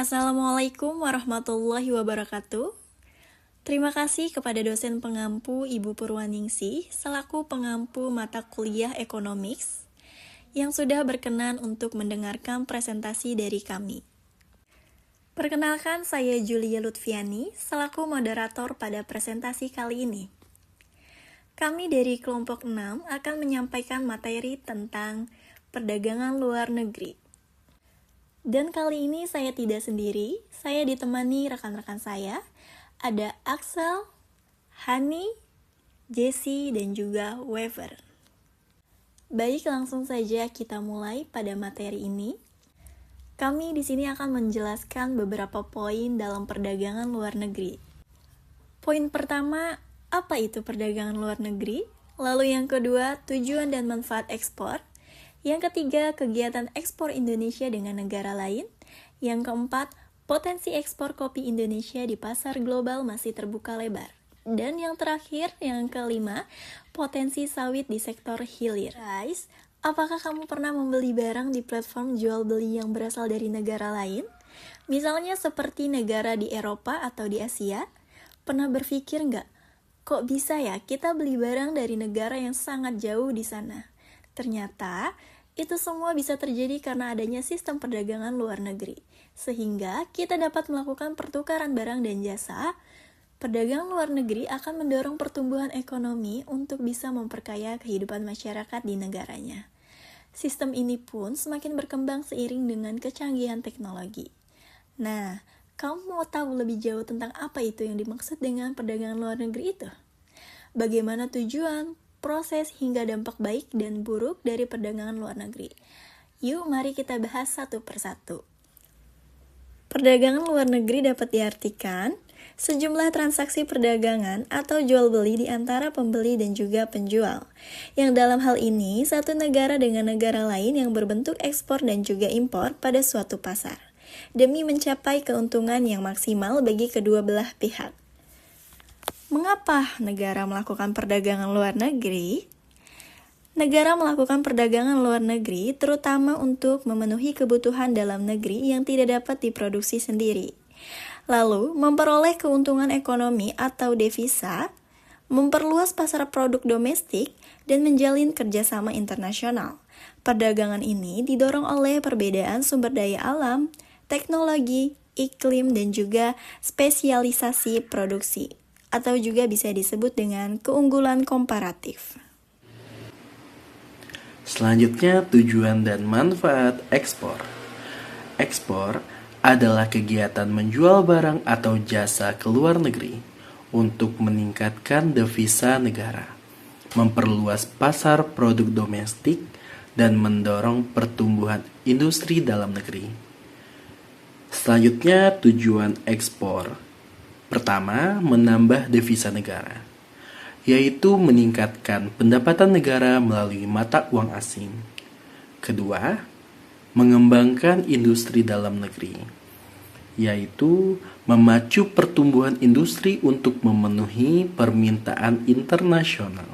Assalamualaikum warahmatullahi wabarakatuh. Terima kasih kepada dosen pengampu Ibu Purwaningsih selaku pengampu mata kuliah Economics yang sudah berkenan untuk mendengarkan presentasi dari kami. Perkenalkan, saya Julia Lutfiani selaku moderator pada presentasi kali ini. Kami dari kelompok 6 akan menyampaikan materi tentang perdagangan luar negeri. Dan kali ini saya tidak sendiri, saya ditemani rekan-rekan saya. Ada Axel, Hani, Jesse, dan juga Weaver. Baik, langsung saja kita mulai pada materi ini. Kami di sini akan menjelaskan beberapa poin dalam perdagangan luar negeri. Poin pertama, apa itu perdagangan luar negeri? Lalu yang kedua, tujuan dan manfaat ekspor. Yang ketiga, kegiatan ekspor Indonesia dengan negara lain. Yang keempat, potensi ekspor kopi Indonesia di pasar global masih terbuka lebar. Dan yang terakhir, yang kelima, potensi sawit di sektor hilir. Guys, apakah kamu pernah membeli barang di platform jual beli yang berasal dari negara lain? Misalnya seperti negara di Eropa atau di Asia? Pernah berpikir nggak, kok bisa ya kita beli barang dari negara yang sangat jauh di sana? Ternyata, itu semua bisa terjadi karena adanya sistem perdagangan luar negeri. Sehingga kita dapat melakukan pertukaran barang dan jasa. Perdagangan luar negeri akan mendorong pertumbuhan ekonomi untuk bisa memperkaya kehidupan masyarakat di negaranya. Sistem ini pun semakin berkembang seiring dengan kecanggihan teknologi. Nah, kamu mau tahu lebih jauh tentang apa itu yang dimaksud dengan perdagangan luar negeri itu? Bagaimana tujuan, proses hingga dampak baik dan buruk dari perdagangan luar negeri. Yuk, mari kita bahas satu persatu. Perdagangan luar negeri dapat diartikan sejumlah transaksi perdagangan atau jual beli di antara pembeli dan juga penjual. Yang dalam hal ini, satu negara dengan negara lain yang berbentuk ekspor dan juga impor pada suatu pasar, demi mencapai keuntungan yang maksimal bagi kedua belah pihak. Mengapa negara melakukan perdagangan luar negeri? Negara melakukan perdagangan luar negeri terutama untuk memenuhi kebutuhan dalam negeri yang tidak dapat diproduksi sendiri. Lalu, memperoleh keuntungan ekonomi atau devisa, memperluas pasar produk domestik, dan menjalin kerjasama internasional. Perdagangan ini didorong oleh perbedaan sumber daya alam, teknologi, iklim, dan juga spesialisasi produksi, atau juga bisa disebut dengan keunggulan komparatif. Selanjutnya, tujuan dan manfaat ekspor. Ekspor adalah kegiatan menjual barang atau jasa ke luar negeri untuk meningkatkan devisa negara, memperluas pasar produk domestik, dan mendorong pertumbuhan industri dalam negeri. Selanjutnya, tujuan ekspor. Pertama, menambah devisa negara, yaitu meningkatkan pendapatan negara melalui mata uang asing. Kedua, mengembangkan industri dalam negeri, yaitu memacu pertumbuhan industri untuk memenuhi permintaan internasional.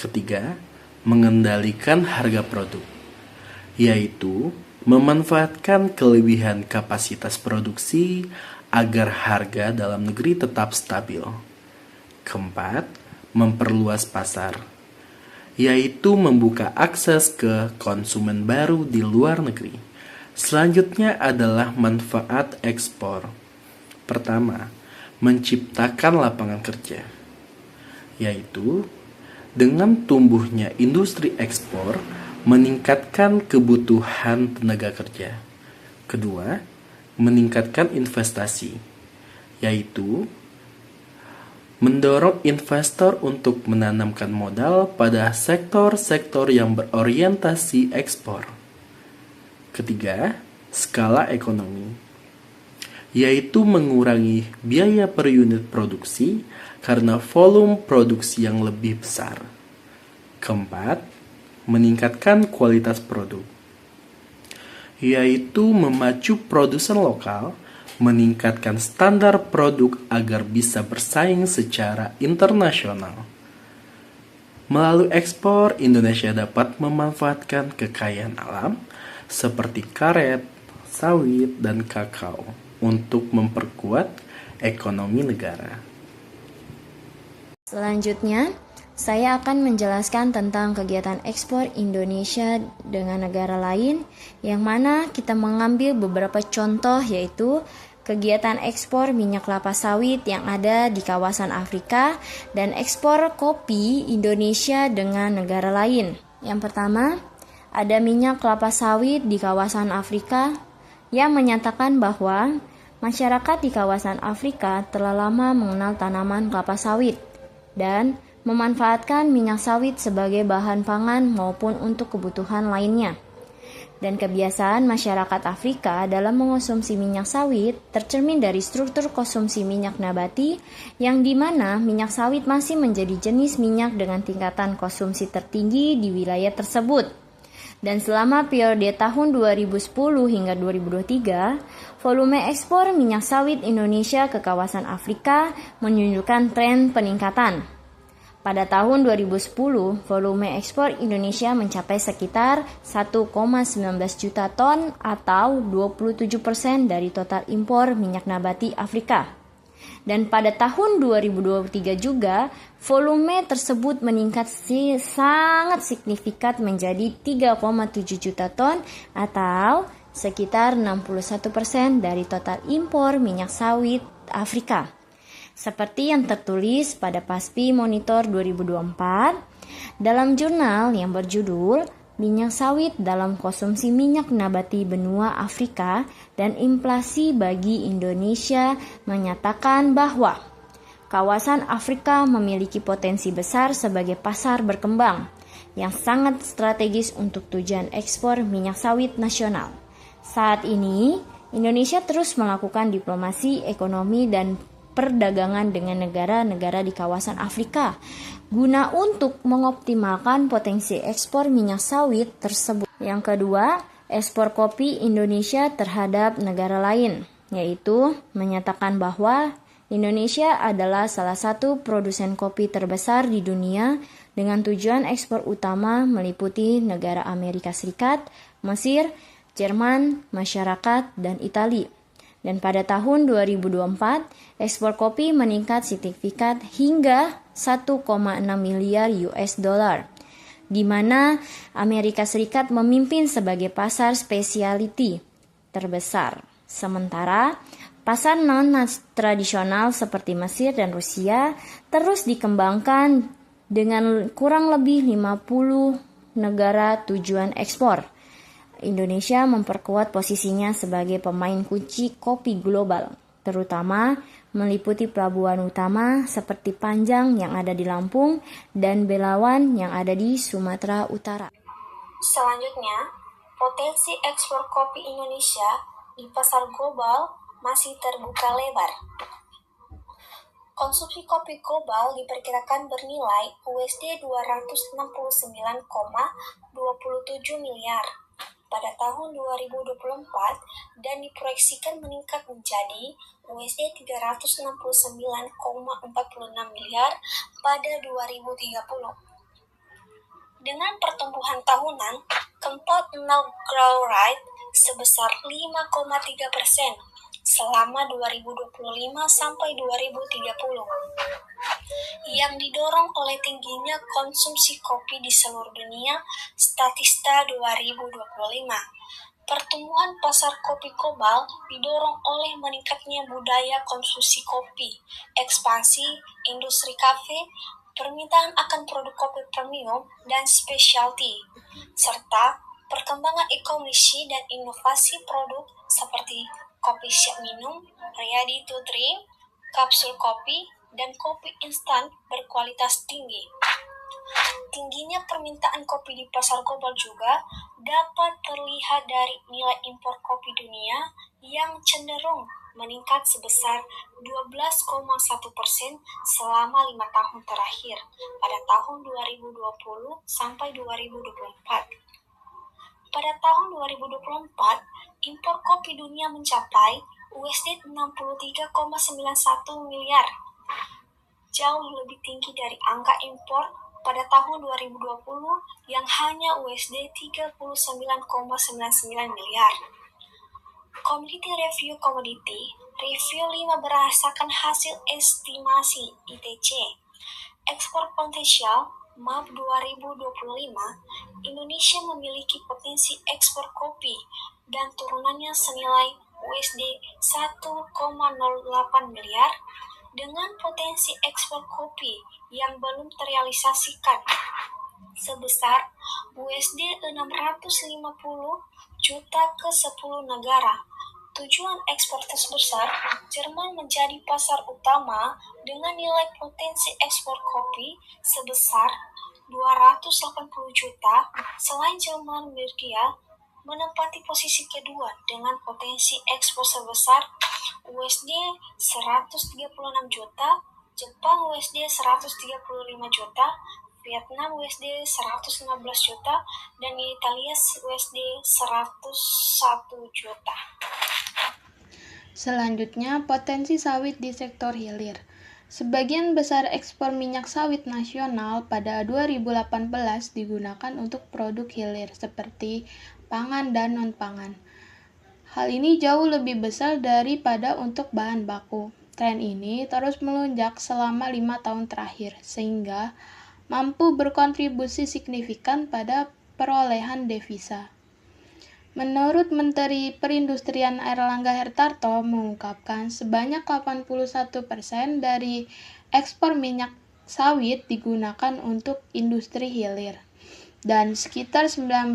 Ketiga, mengendalikan harga produk, yaitu memanfaatkan kelebihan kapasitas produksi agar harga dalam negeri tetap stabil. Keempat, memperluas pasar, yaitu membuka akses ke konsumen baru di luar negeri. Selanjutnya adalah manfaat ekspor. Pertama, menciptakan lapangan kerja, yaitu dengan tumbuhnya industri ekspor meningkatkan kebutuhan tenaga kerja. Kedua, meningkatkan investasi, yaitu mendorong investor untuk menanamkan modal pada sektor-sektor yang berorientasi ekspor. Ketiga, skala ekonomi, yaitu mengurangi biaya per unit produksi karena volume produksi yang lebih besar. Keempat, meningkatkan kualitas produk, yaitu memacu produsen lokal, meningkatkan standar produk agar bisa bersaing secara internasional. Melalui ekspor, Indonesia dapat memanfaatkan kekayaan alam seperti karet, sawit, dan kakao untuk memperkuat ekonomi negara. Selanjutnya, saya akan menjelaskan tentang kegiatan ekspor Indonesia dengan negara lain, yang mana kita mengambil beberapa contoh, yaitu kegiatan ekspor minyak kelapa sawit yang ada di kawasan Afrika dan ekspor kopi Indonesia dengan negara lain. Yang pertama, ada minyak kelapa sawit di kawasan Afrika yang menyatakan bahwa masyarakat di kawasan Afrika telah lama mengenal tanaman kelapa sawit dan memanfaatkan minyak sawit sebagai bahan pangan maupun untuk kebutuhan lainnya. Dan kebiasaan masyarakat Afrika dalam mengonsumsi minyak sawit tercermin dari struktur konsumsi minyak nabati, yang dimana minyak sawit masih menjadi jenis minyak dengan tingkatan konsumsi tertinggi di wilayah tersebut. Dan selama periode tahun 2010 hingga 2023, volume ekspor minyak sawit Indonesia ke kawasan Afrika menunjukkan tren peningkatan. Pada tahun 2010, volume ekspor Indonesia mencapai sekitar 1,19 juta ton atau 27% dari total impor minyak nabati Afrika. Dan pada tahun 2023 juga, volume tersebut meningkat sangat signifikan menjadi 3,7 juta ton atau sekitar 61% dari total impor minyak sawit Afrika. Seperti yang tertulis pada PASPI Monitor 2024 dalam jurnal yang berjudul Minyak Sawit dalam Konsumsi Minyak Nabati Benua Afrika dan Inflasi bagi Indonesia, menyatakan bahwa kawasan Afrika memiliki potensi besar sebagai pasar berkembang yang sangat strategis untuk tujuan ekspor minyak sawit nasional. Saat ini, Indonesia terus melakukan diplomasi ekonomi dan perdagangan dengan negara-negara di kawasan Afrika guna untuk mengoptimalkan potensi ekspor minyak sawit tersebut. Yang kedua, ekspor kopi Indonesia terhadap negara lain, yaitu menyatakan bahwa Indonesia adalah salah satu produsen kopi terbesar di dunia dengan tujuan ekspor utama meliputi negara Amerika Serikat, Mesir, Jerman, masyarakat, dan Italia. Dan pada tahun 2024, ekspor kopi meningkat signifikan hingga 1,6 miliar US dollar, di mana Amerika Serikat memimpin sebagai pasar specialty terbesar. Sementara pasar non-tradisional seperti Mesir dan Rusia terus dikembangkan dengan kurang lebih 50 negara tujuan ekspor. Indonesia memperkuat posisinya sebagai pemain kunci kopi global, terutama meliputi pelabuhan utama seperti Panjang yang ada di Lampung dan Belawan yang ada di Sumatera Utara. Selanjutnya, potensi ekspor kopi Indonesia di pasar global masih terbuka lebar. Konsumsi kopi global diperkirakan bernilai USD 269,27 miliar pada tahun 2024 dan diproyeksikan meningkat menjadi USD 369,46 miliar pada 2030. Dengan pertumbuhan tahunan compound growth rate sebesar 5,3% selama 2025 sampai 2030, yang didorong oleh tingginya konsumsi kopi di seluruh dunia, Statista 2025. Pertumbuhan pasar kopi global didorong oleh meningkatnya budaya konsumsi kopi, ekspansi industri kafe, permintaan akan produk kopi premium dan specialty, serta perkembangan e-commerce dan inovasi produk seperti kopi siap minum, ready to drink, kapsul kopi, dan kopi instan berkualitas tinggi. Tingginya permintaan kopi di pasar global juga dapat terlihat dari nilai impor kopi dunia yang cenderung meningkat sebesar 12,1% selama 5 tahun terakhir pada tahun 2020 sampai 2024. Pada tahun 2024, impor kopi dunia mencapai USD 63,91 miliar, jauh lebih tinggi dari angka impor pada tahun 2020 yang hanya USD 39,99 miliar. Community Review Commodity Review 5 berdasarkan hasil estimasi ITC Ekspor Potensial MAP 2025, Indonesia memiliki potensi ekspor kopi dan turunannya senilai USD 1,08 miliar dengan potensi ekspor kopi yang belum terrealisasikan sebesar USD 650 juta ke 10 negara. Tujuan ekspor terbesar, Jerman menjadi pasar utama dengan nilai potensi ekspor kopi sebesar 280 juta. Selain Jerman, Belgia menempati posisi kedua dengan potensi ekspor sebesar USD 136 juta, Jepang USD 135 juta, Vietnam USD 115 juta, dan Italia USD 101 juta. Selanjutnya, potensi sawit di sektor hilir. Sebagian besar ekspor minyak sawit nasional pada 2018 digunakan untuk produk hilir seperti pangan dan non-pangan. Hal ini jauh lebih besar daripada untuk bahan baku. Tren ini terus melonjak selama 5 tahun terakhir, sehingga mampu berkontribusi signifikan pada perolehan devisa. Menurut Menteri Perindustrian Airlangga Hartarto mengungkapkan sebanyak 81% dari ekspor minyak sawit digunakan untuk industri hilir dan sekitar 19%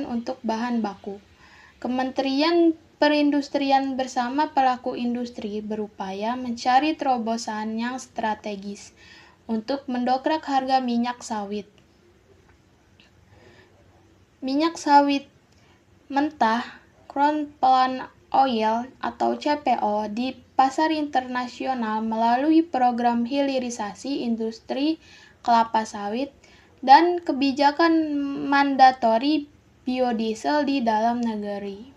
untuk bahan baku. Kementerian Perindustrian bersama pelaku industri berupaya mencari terobosan yang strategis untuk mendongkrak harga minyak sawit. Minyak sawit mentah, Crude Palm Oil atau CPO di pasar internasional melalui program hilirisasi industri kelapa sawit dan kebijakan mandatori biodiesel di dalam negeri.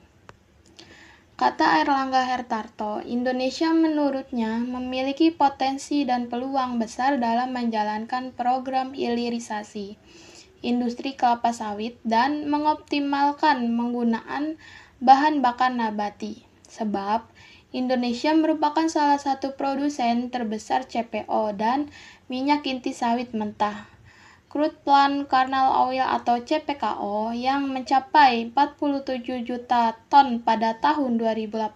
Kata Airlangga Hartarto, Indonesia menurutnya memiliki potensi dan peluang besar dalam menjalankan program hilirisasi industri kelapa sawit dan mengoptimalkan penggunaan bahan bakar nabati. Sebab Indonesia merupakan salah satu produsen terbesar CPO dan minyak inti sawit mentah, Crude Palm Kernel Oil atau CPKO, yang mencapai 47 juta ton pada tahun 2018.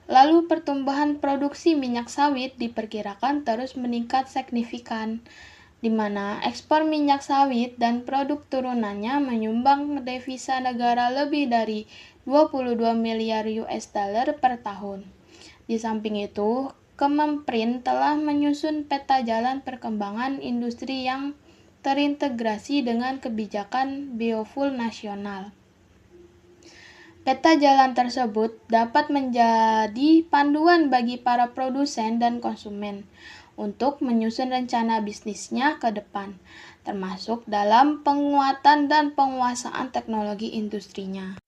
Lalu pertumbuhan produksi minyak sawit diperkirakan terus meningkat signifikan, di mana ekspor minyak sawit dan produk turunannya menyumbang devisa negara lebih dari 22 miliar US dollar per tahun. Di samping itu, Kemenprin telah menyusun peta jalan perkembangan industri yang terintegrasi dengan kebijakan biofuel nasional. Peta jalan tersebut dapat menjadi panduan bagi para produsen dan konsumen untuk menyusun rencana bisnisnya ke depan, termasuk dalam penguatan dan penguasaan teknologi industrinya.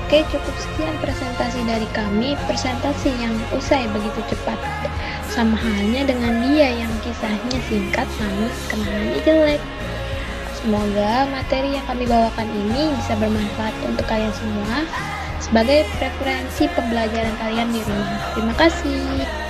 Oke, cukup sekian presentasi dari kami, presentasi yang usai begitu cepat. Sama halnya dengan dia yang kisahnya singkat namun kenangannya jelek. Semoga materi yang kami bawakan ini bisa bermanfaat untuk kalian semua sebagai preferensi pembelajaran kalian di rumah. Terima kasih.